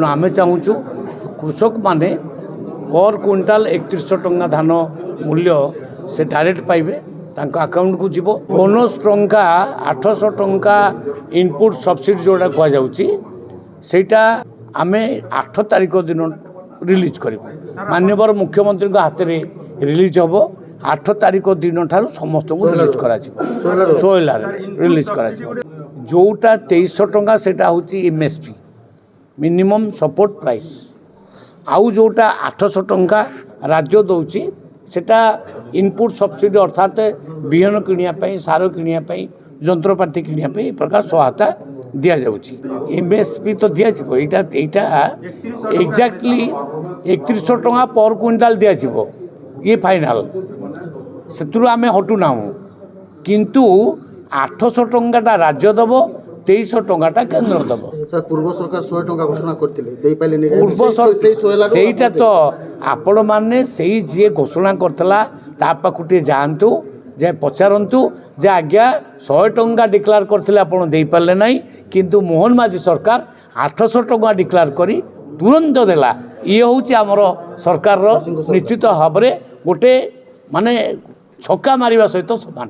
आम चाहूँ कृषक माने पर क्विंटाल 3100 टंका धान मूल्य से डायरेक्ट पाइबे अकाउंट को जीव बोनस टंका 800 टंका इनपुट सब्सिडी जोड़ा कहुटा आम 8 तारिख दिन रिलीज कर माननीय मुख्यमंत्री हाथ में रिलीज हम 8 तारिख दिन ठार समस्त को रिलीज कर सोलार रिलीज कर जोटा 2300 टंका सेटा होची एमएसपी मिनिमम सपोर्ट प्राइस आउ जोटा 800 टंका राज्य दौची सेटा इनपुट सब्सिडी अर्थात बिहन किनिया सार किनिया जंत्रपाति किनिया प्रकार सहायता दिया जाउची एमएसपी तो दिया जीवो एटा एक्जाक्टली 3100 टंका पर क्विंटाल दिया जीवो ये फाइनल सेतुरु आमे हटू ना किंतु 800 टंकाटा राज्य दब 2300 टंकाटा केंद्र दब सर पूर्व सरकार 100 टंका घोषणा करथिले पूर्व सेटा तो आपण माने सेही जे घोषणा करथला ता पाखुटे जानतु जे पचारंतु जे आज्ञा 100 टंका डिक्लेयर करथिले आपण देई पारले नाही किंतु मोहन माझी सरकार 800 टंका डिक्लेयर करी तुरंत देला ये होची हमर सरकार रो निश्चित भाव गोटे माने छक्का मारिबा सहित समान।